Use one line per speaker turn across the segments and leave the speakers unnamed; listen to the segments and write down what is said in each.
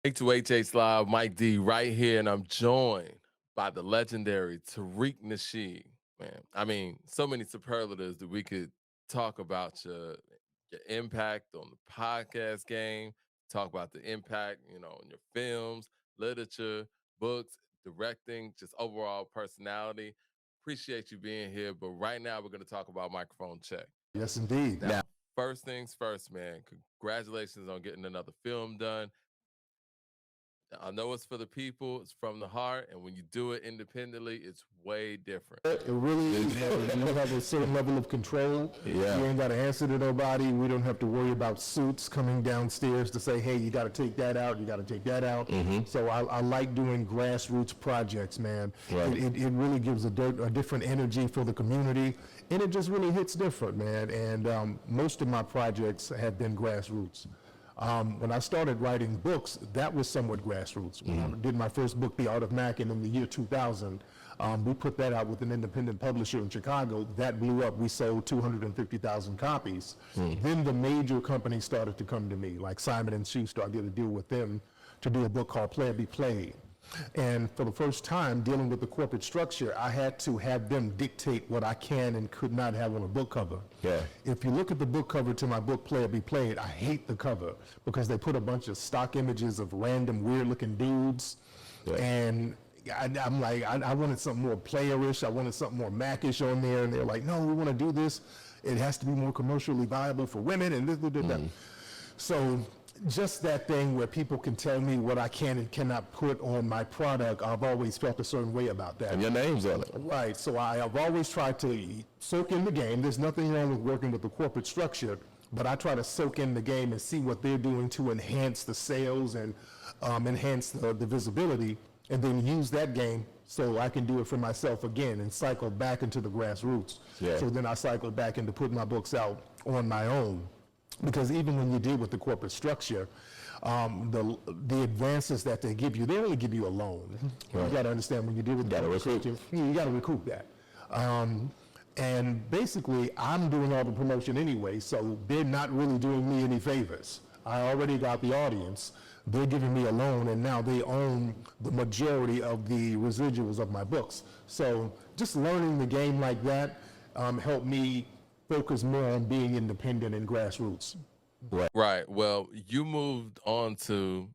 H2HH Live, Mike D right here, and I'm joined by the legendary Tariq Nasheed. Man, I mean, so many superlatives that we could talk about your impact on the podcast game, talk about the impact, on your films, literature, books, directing, just overall personality. Appreciate you being here, but right now we're going to talk about microphone check.
Yes, indeed.
Now, first things first, man. Congratulations on getting another film done. I know it's for the people, it's from the heart, and when you do it independently, it's way different.
It really is. You have a certain level of control.
Yeah.
You ain't got to answer to nobody. We don't have to worry about suits coming downstairs to say, hey, you got to take that out, you got to take that out. So I like doing grassroots projects, man.
Right.
It really gives a different energy for the community, and it just really hits different, man. And most of my projects have been grassroots. When I started writing books, that was somewhat grassroots. When I did my first book, The Art of Macking, in the year 2000, we put that out with an independent publisher in Chicago. That blew up. We sold 250,000 copies. Then the major companies started to come to me, like Simon & Schuster. I did a deal with them to do a book called Play It Be Played. And for the first time, dealing with the corporate structure, I had to have them dictate what I can and could not have on a book cover.
Yeah.
If you look at the book cover to my book, Play It Be Played, I hate the cover because they put a bunch of stock images of random weird-looking dudes.
Yeah.
And I'm like, I wanted something more playerish. I wanted something more Mac-ish on there. And they're like, no, we want to do this. It has to be more commercially viable for women and this. So just that thing where people can tell me what I can and cannot put on my product, I've always felt a certain way about that.
And your name's on it.
Right, so I've always tried to soak in the game. There's nothing wrong with working with the corporate structure, but I try to soak in the game and see what they're doing to enhance the sales and enhance the visibility, and then use that game so I can do it for myself again and cycle back into the grassroots.
Yeah.
So then I cycle back into putting my books out on my own. Because even when you deal with the corporate structure, the advances that they give you, they only give you a loan.
Right.
You got to understand when you deal with the corporate structure, you got to recoup that. And basically, I'm doing all the promotion anyway, so they're not really doing me any favors. I already got the audience. They're giving me a loan, and now they own the majority of the residuals of my books. So just learning the game like that helped me focus more on being independent and grassroots.
Right. Well, you moved on to,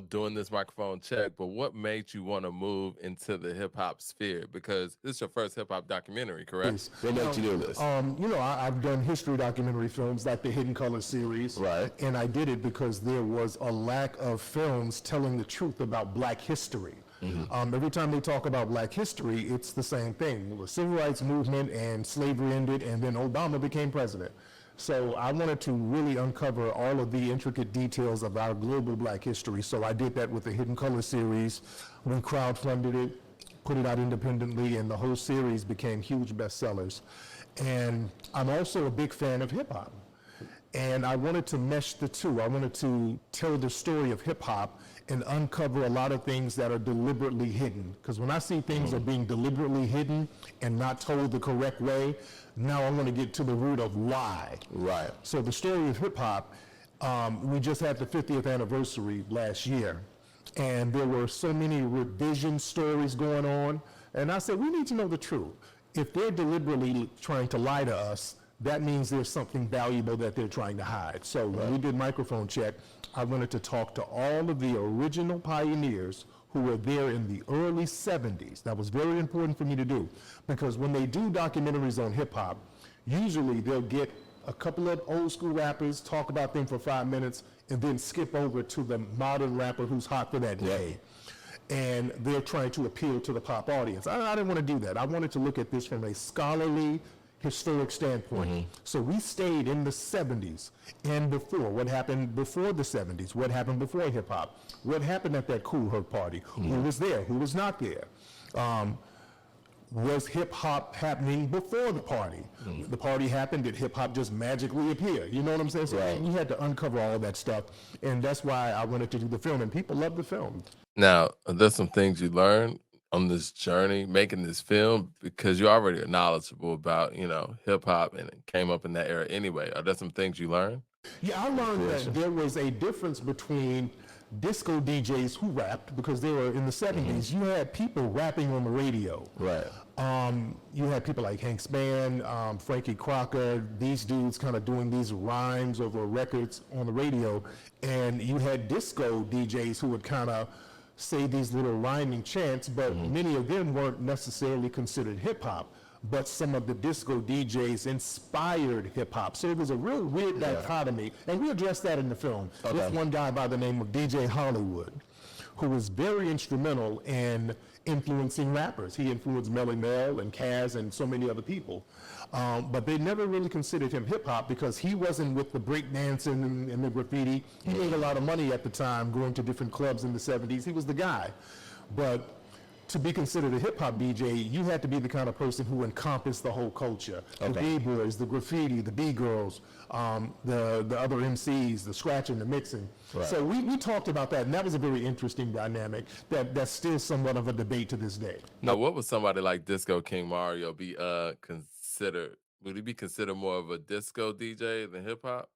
doing this microphone check, but what made you want to move into the hip hop sphere? Because this is your first hip hop documentary, correct?
Yes.
What made you do this?
I've done history documentary films like the Hidden Color series.
Right.
And I did it because there was a lack of films telling the truth about Black history. Every time they talk about Black history, it's the same thing. The civil rights movement and slavery ended, and then Obama became president. So I wanted to really uncover all of the intricate details of our global Black history. So I did that with the Hidden Color series. We crowdfunded it, put it out independently, and the whole series became huge bestsellers. And I'm also a big fan of hip hop. And I wanted to mesh the two. I wanted to tell the story of hip hop and uncover a lot of things that are deliberately hidden. Because when I see things are being deliberately hidden and not told the correct way, now I'm going to get to the root of why.
Right.
So the story of hip hop, we just had the 50th anniversary last year. And there were so many revision stories going on. And I said, we need to know the truth. If they're deliberately trying to lie to us, that means there's something valuable that they're trying to hide. So when we did microphone check, I wanted to talk to all of the original pioneers who were there in the early 70s. That was very important for me to do, because when they do documentaries on hip hop, usually they'll get a couple of old school rappers, talk about them for 5 minutes, and then skip over to the modern rapper who's hot for that day. And they're trying to appeal to the pop audience. I didn't want to do that. I wanted to look at this from a scholarly, historic standpoint. So we stayed in the 70s and before. What happened before the 70s? What happened before hip hop? What happened at that Cool Herc party? Who was there? Who was not there? Was hip hop happening before the party? The party happened, did hip hop just magically appear? You know what I'm saying? So we had to uncover all that stuff, and that's why I wanted to do the film, and people love the film.
Now, there's some things you learned on this journey making this film, because you already are knowledgeable about, hip hop and it came up in that era anyway. Are there some things you learned?
Yeah, I learned that there was a difference between disco DJs who rapped because they were in the 70s. You had people rapping on the radio.
Right.
You had people like Hank Spann, Frankie Crocker, these dudes kind of doing these rhymes over records on the radio. And you had disco DJs who would kind of say these little rhyming chants, but many of them weren't necessarily considered hip hop. But some of the disco DJs inspired hip hop. So it was a real weird dichotomy. And we addressed that in the film with one guy by the name of DJ Hollywood, who was very instrumental in influencing rappers. He influenced Melly Mel and Kaz and so many other people. But they never really considered him hip hop because he wasn't with the breakdancing and the graffiti. He made a lot of money at the time going to different clubs in the 70s. He was the guy. But to be considered a hip hop DJ, you had to be the kind of person who encompassed the whole culture. The B-boys, the graffiti, the B-girls, the other MCs, the scratching, the mixing. Right. So we talked about that, and that was a very interesting dynamic that's still somewhat of a debate to this day.
Now, what would somebody like Disco King Mario be considered? Would he be considered more of a disco DJ than hip hop?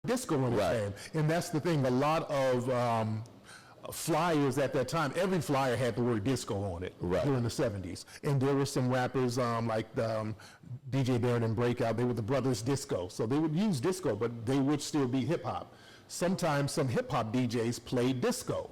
Disco in his name, and that's the thing. A lot of flyers at that time, every flyer had the word disco on it during the 70s. And there were some rappers like DJ Barrett and Breakout, they were the Brothers Disco. So they would use disco, but they would still be hip hop. Sometimes some hip hop DJs played disco,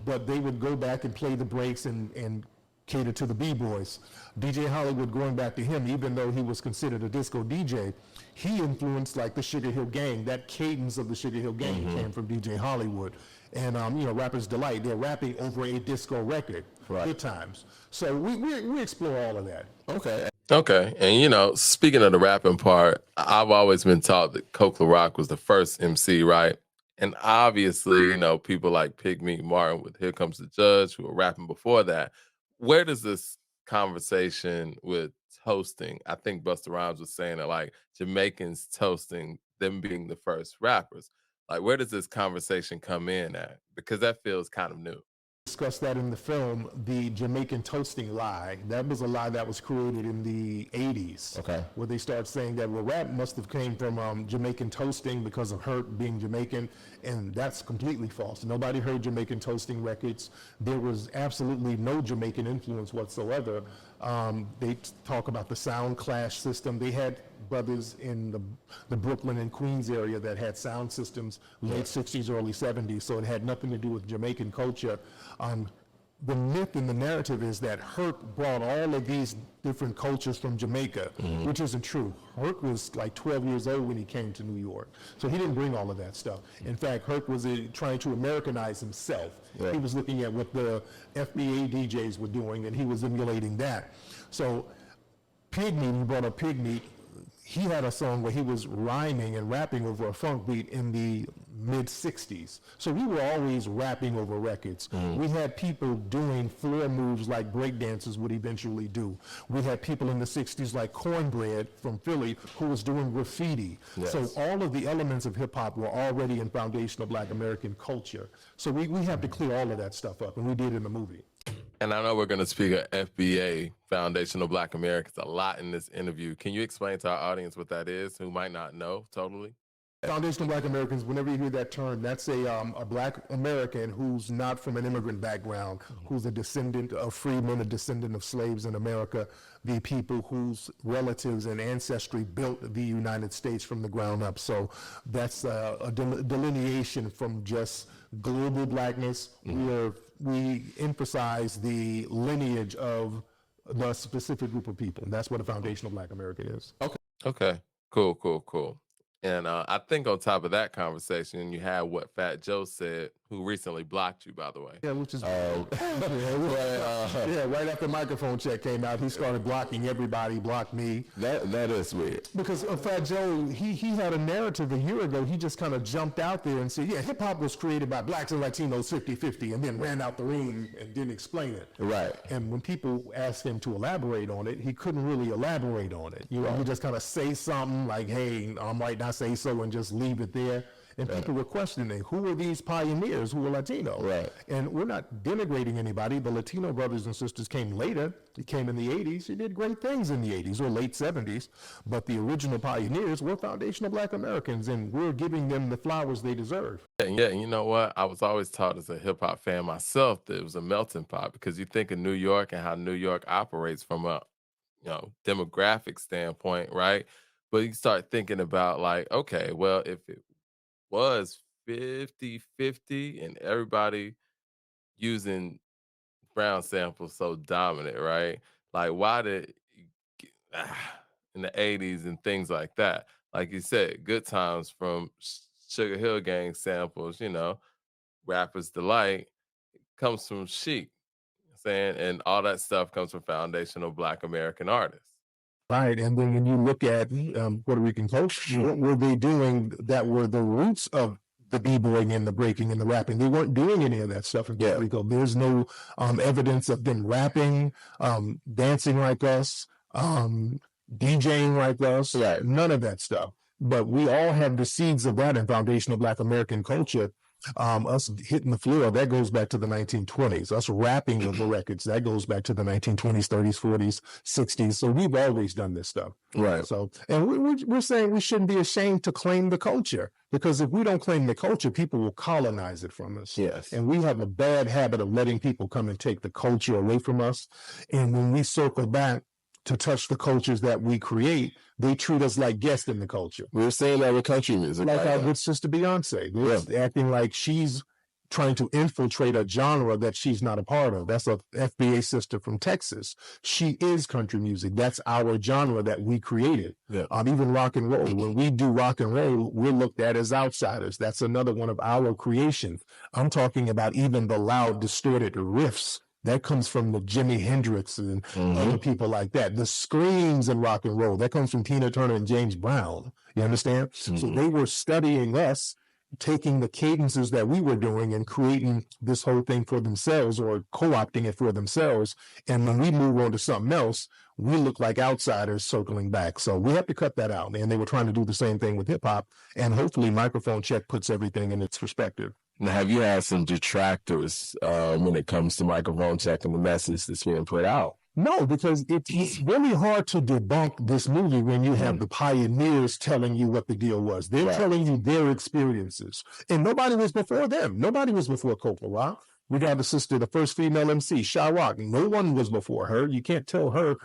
but they would go back and play the breaks and cater to the B-boys. DJ Hollywood, going back to him, even though he was considered a disco DJ, he influenced like the Sugar Hill Gang. That cadence of the Sugar Hill Gang came from DJ Hollywood. And Rapper's Delight, they're rapping over a disco record. Good times. So we explore all of that.
Okay. And speaking of the rapping part, I've always been taught that Coke La Rock was the first MC, right? And obviously, people like Pigmeat Martin with Here Comes the Judge, who were rapping before that. Where does this conversation with toasting, I think Busta Rhymes was saying that like Jamaicans toasting them being the first rappers. Like, where does this conversation come in at? Because that feels kind of new.
Discussed that in the film, the Jamaican toasting lie. That was a lie that was created in the 80s. Where they start saying that, well, rap must have came from Jamaican toasting because of Hurt being Jamaican, and that's completely false. Nobody heard Jamaican toasting records. There was absolutely no Jamaican influence whatsoever. They talk about the sound clash system. They had brothers in the Brooklyn and Queens area that had sound systems late 60s, early 70s, so it had nothing to do with Jamaican culture. The myth and the narrative is that Herc brought all of these different cultures from Jamaica, which isn't true. Herc was like 12 years old when he came to New York, so he didn't bring all of that stuff. In fact, Herc was trying to Americanize himself. He was looking at what the FBA DJs were doing, and he was emulating that. So Pigmeat, he brought up Pigmeat. He had a song where he was rhyming and rapping over a funk beat in the mid-60s. So we were always rapping over records. We had people doing floor moves like breakdancers would eventually do. We had people in the 60s like Cornbread from Philly who was doing graffiti. So all of the elements of hip-hop were already in foundational Black American culture. So we have to clear all of that stuff up, and we did in the movie.
And I know we're going to speak of FBA, Foundational Black Americans, a lot in this interview. Can you explain to our audience what that is, who might not know totally?
Foundational Black Americans, whenever you hear that term, that's a Black American who's not from an immigrant background, who's a descendant of freedmen, a descendant of slaves in America, the people whose relatives and ancestry built the United States from the ground up. So that's a delineation from just global Blackness, where we emphasize the lineage of the specific group of people. And that's what a Foundational Black American is.
Okay. Cool. And I think on top of that conversation, you had what Fat Joe said, who recently blocked you, by the way.
Yeah, which is right after microphone check came out, he started blocking everybody, blocked me.
That is weird.
Because Fat Joe, he had a narrative a year ago. He just kind of jumped out there and said, yeah, hip hop was created by Blacks and Latinos 50-50, and then ran out the room and didn't explain it.
Right.
And when people asked him to elaborate on it, he couldn't really elaborate on it. He just kind of say something like, hey, I might not say so, and just leave it there. And people were questioning, who are these pioneers who were Latino?
Right.
And we're not denigrating anybody. The Latino brothers and sisters came later. They came in the 80s. They did great things in the 80s or late 70s. But the original pioneers were foundational Black Americans, and we're giving them the flowers they deserve.
Yeah, you know what? I was always taught as a hip hop fan myself that it was a melting pot, because you think of New York and how New York operates from a demographic standpoint, right? But you start thinking about, like, okay, well, if it was 50-50 and everybody using brown samples so dominant, right? Like, why did in the 80s and things like that? Like you said, Good Times from Sugar Hill Gang samples, Rapper's Delight comes from Chic, saying, and all that stuff comes from foundational Black American artists.
Right, and then when you look at Puerto Rican culture, what were they doing that were the roots of the b-boying and the breaking and the rapping? They weren't doing any of that stuff in Puerto Rico. There's no evidence of them rapping, dancing like us, DJing like us, none of that stuff. But we all have the seeds of that in foundational Black American culture. Us hitting the floor, that goes back to the 1920s. Us rapping over records, that goes back to the 1920s, 30s, 40s, 60s. So we've always done this stuff.
Right.
So, and we're saying we shouldn't be ashamed to claim the culture, because if we don't claim the culture, people will colonize it from us.
Yes.
And we have a bad habit of letting people come and take the culture away from us. And when we circle back to touch the cultures that we create, they treat us like guests in the culture.
We're saying that with country music.
Like our good sister Beyonce. They're acting like she's trying to infiltrate a genre that she's not a part of. That's a FBA sister from Texas. She is country music. That's our genre that we created.
Yeah.
Even rock and roll. When we do rock and roll, we're looked at as outsiders. That's another one of our creations. I'm talking about even the loud, distorted riffs. That comes from the Jimi Hendrix and other people like that. The screams in rock and roll, that comes from Tina Turner and James Brown. You understand? So they were studying us, taking the cadences that we were doing and creating this whole thing for themselves, or co-opting it for themselves. And when we move on to something else, we look like outsiders circling back. So we have to cut that out. And they were trying to do the same thing with hip hop. And hopefully Microphone Check puts everything in its perspective.
Now, have you had some detractors when it comes to Microphone Check and the message that's being put out?
No, because it's really hard to debunk this movie when you have the pioneers telling you what the deal was. They're telling you their experiences. And nobody was before them. Nobody was before Coppola. We got the sister, the first female MC, Sha Rock. No one was before her. You can't tell her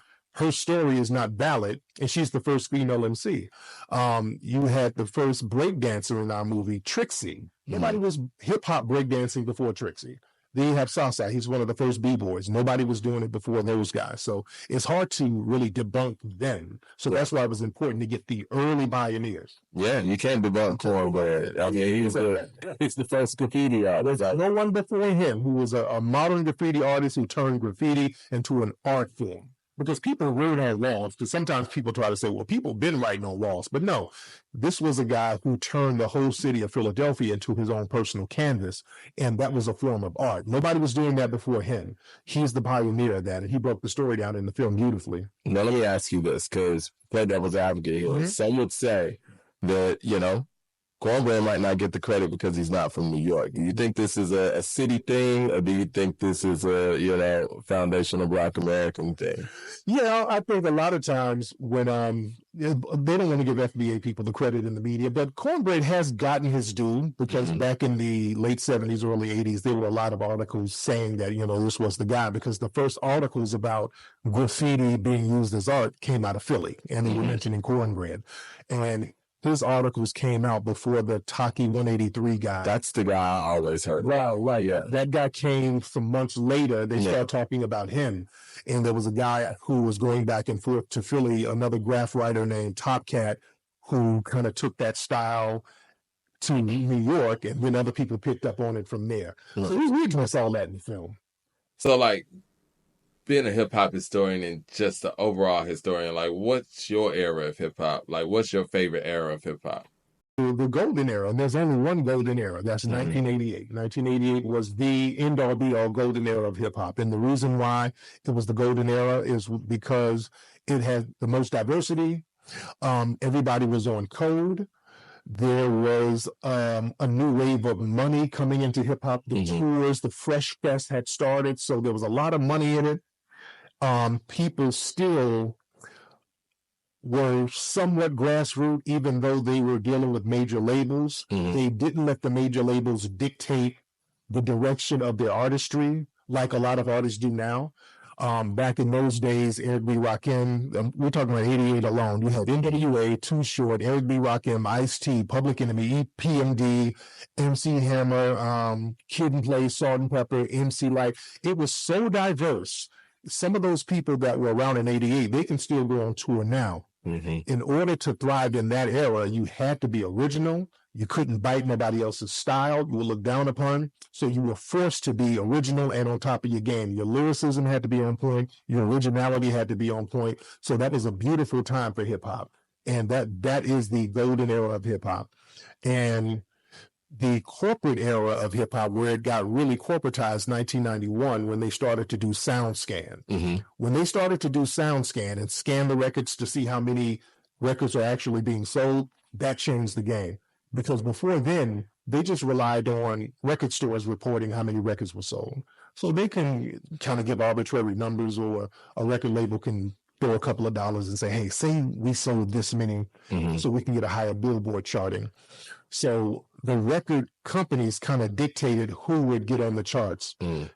story is not valid, and she's the first female MC. You had the first breakdancer in our movie, Trixie. Nobody was hip-hop breakdancing before Trixie. Then you have Sasa. He's one of the first B-boys. Nobody was doing it before those guys. So it's hard to really debunk them. So that's why it was important to get the early pioneers.
Yeah, you can't debunk Cornbread. I mean, he's the first graffiti artist.
There's no one before him who was a modern graffiti artist who turned graffiti into an art form. Because people wrote on walls, because sometimes people try to say, well, people been writing on walls. But no, this was a guy who turned the whole city of Philadelphia into his own personal canvas, and that was a form of art. Nobody was doing that before him. He's the pioneer of that, and he broke the story down in the film beautifully.
Now, let me ask you this, because play devil's advocate here. Some would say that, Cornbread might not get the credit because he's not from New York. Do you think this is a city thing, or do you think this is a foundational Black American thing?
Yeah, I think a lot of times when they don't want to give FBA people the credit in the media, but Cornbread has gotten his due, because back in the late 70s, early 80s, there were a lot of articles saying that, this was the guy, because the first articles about graffiti being used as art came out of Philly, and they were mentioning Cornbread. And his articles came out before the Taki 183 guy.
That's the guy I always heard.
Right. Yeah. That guy came some months later. They started talking about him. And there was a guy who was going back and forth to Philly, another graph writer named Top Cat, who kind of took that style to New York, and then other people picked up on it from there. So we address all that in the film.
So, like, being a hip hop historian and just the overall historian, like, what's your era of hip hop? Like, what's your favorite era of hip hop?
The golden era, and there's only one golden era. That's 1988. 1988 was the end-all be-all golden era of hip hop. And the reason why it was the golden era is because it had the most diversity. Everybody was on code. There was a new wave of money coming into hip hop. The tours, the Fresh Fest had started, so there was a lot of money in it. People still were somewhat grassroots, even though they were dealing with major labels. They didn't let the major labels dictate the direction of their artistry like a lot of artists do now. Back in those days, Eric B. Rakim, we're talking about 88 alone. You had NWA, Too Short, Eric B. Rakim, Ice-T, Public Enemy, PMD, MC Hammer, Kid and Play, Salt and Pepper, MC Light. It was so diverse. Some of those people that were around in 88, they can still go on tour now. In order to thrive in that era, you had to be original. You couldn't bite nobody else's style. You were looked down upon. So you were forced to be original and on top of your game. Your lyricism had to be on point. Your originality had to be on point. So that was a beautiful time for hip hop. And that is the golden era of hip hop. And the corporate era of hip hop, where it got really corporatized, 1991, when they started to do SoundScan. When they started to do SoundScan and scan the records to see how many records are actually being sold, that changed the game. Because before then, they just relied on record stores reporting how many records were sold. So they can kind of give arbitrary numbers, or a record label can throw a couple of dollars and say, hey, say we sold this many, so we can get a higher Billboard charting. So the record companies kind of dictated who would get on the charts. When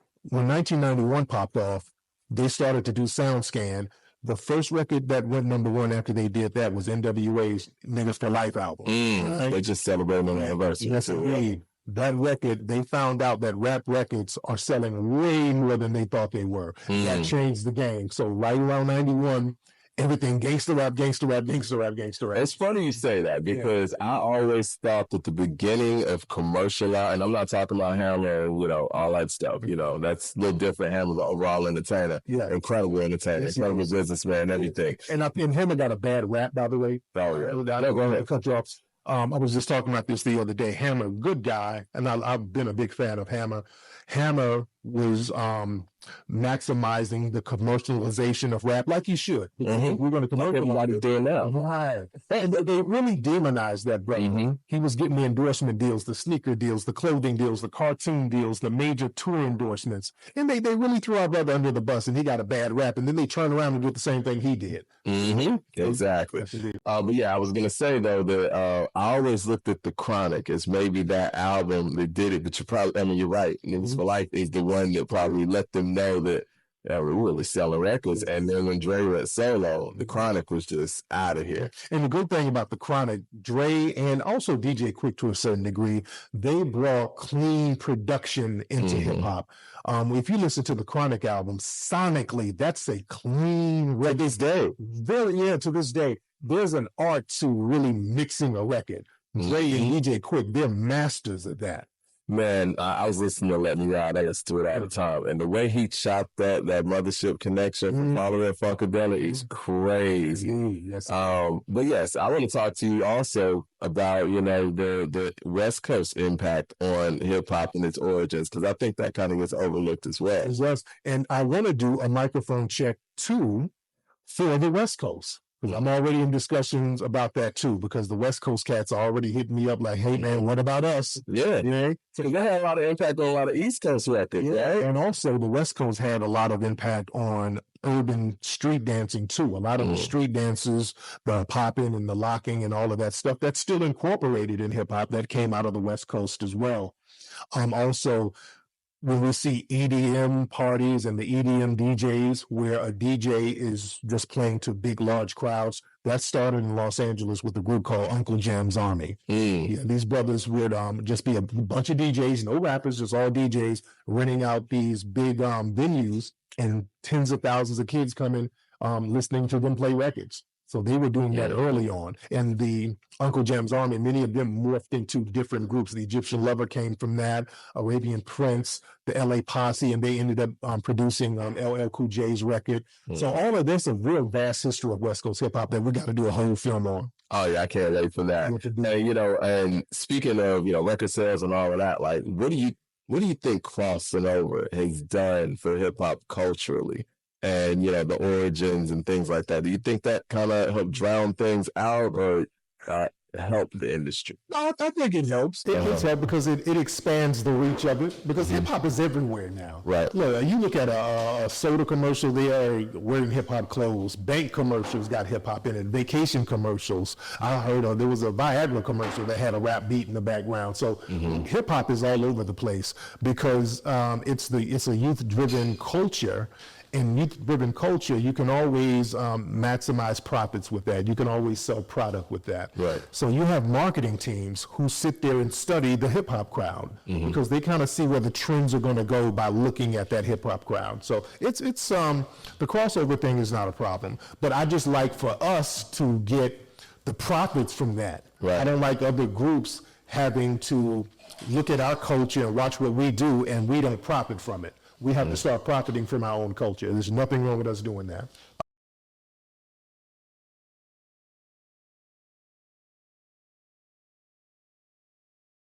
1991 popped off, they started to do SoundScan. The first record that went #1 after they did that was NWA's Niggas for Life album. Right?
They just celebrated an anniversary.
Yes, indeed. That record, they found out that rap records are selling way more than they thought they were. That changed the game. So right around 91, everything gangster rap, gangster rap, gangster rap, gangster rap.
It's funny you say that, because I always thought that the beginning of commercial art, and I'm not talking about Hammer, all that stuff, that's a little different. Hammer's an overall entertainer, incredible entertainer, incredible businessman, everything.
And Hammer got a bad rap, by the way.
Oh, yeah.
No, go ahead. Cut you off. I was just talking about this the other day. Hammer, good guy, and I've been a big fan of Hammer. Hammer was maximizing the commercialization of rap, like you should. We're going to commercialize.
Everybody's doing now.
Right. And they really demonized that brother. He was getting the endorsement deals, the sneaker deals, the clothing deals, the cartoon deals, the major tour endorsements. And they really threw our brother under the bus, and he got a bad rap. And then they turned around and did the same thing he did.
Exactly. But yeah, I was going to say, though, that I always looked at The Chronic as maybe that album that did it. But you're right. Niggas for Life is the one that probably let them know that we're really selling records. And then when Dre went solo, The Chronic was just out of here.
And the good thing about The Chronic, Dre and also DJ Quick to a certain degree, they brought clean production into hip hop. If you listen to the Chronic album, sonically, that's a clean record.
To this day.
To this day. There's an art to really mixing a record. Dre and DJ Quick, they're masters of that.
Man, I was listening to Let Me Ride. I listened to it all the time. And the way he chopped that Mothership Connection from Following Funkadelic is crazy. But yes, I want to talk to you also about, the West Coast impact on hip hop and its origins, because I think that kind of gets overlooked as well.
Yes, and I want to do a microphone check too for the West Coast. I'm already in discussions about that too, because the West Coast cats are already hitting me up like, hey man, what about us?
Yeah. So they had a lot of impact on a lot of East Coast records, right?
And also the West Coast had a lot of impact on urban street dancing too. A lot of the street dances, the popping and the locking and all of that stuff, that's still incorporated in hip hop, that came out of the West Coast as well. Also, when we see EDM parties and the EDM DJs, where a DJ is just playing to big, large crowds, that started in Los Angeles with a group called Uncle Jam's Army. These brothers would just be a bunch of DJs, no rappers, just all DJs, renting out these big venues, and tens of thousands of kids coming, listening to them play records. So they were doing that early on. And the Uncle Jam's Army, many of them morphed into different groups. The Egyptian Lover came from that, Arabian Prince, the LA Posse, and they ended up producing LL Cool J's record. So all of this, a real vast history of West Coast hip hop that we got to do a whole film on.
Oh yeah, I can't wait for that. And and speaking of record sales and all of that, like what do you think crossing over has done for hip hop culturally? And, the origins and things like that. Do you think that kind of helped drown things out, or help the industry? No, I think it helps.
It's hard because it expands the reach of it, because hip hop is everywhere now.
Right.
Look, you look at a soda commercial, they are wearing hip hop clothes. Bank commercials got hip hop in it. Vacation commercials. I heard there was a Viagra commercial that had a rap beat in the background. So hip hop is all over the place because it's a youth driven culture. In youth-driven culture, you can always maximize profits with that. You can always sell product with that.
Right.
So you have marketing teams who sit there and study the hip-hop crowd because they kind of see where the trends are going to go by looking at that hip-hop crowd. So it's the crossover thing is not a problem. But I just like for us to get the profits from that.
Right.
I don't like other groups having to look at our culture and watch what we do and we don't profit from it. We have to start profiting from our own culture. There's nothing wrong with us doing that.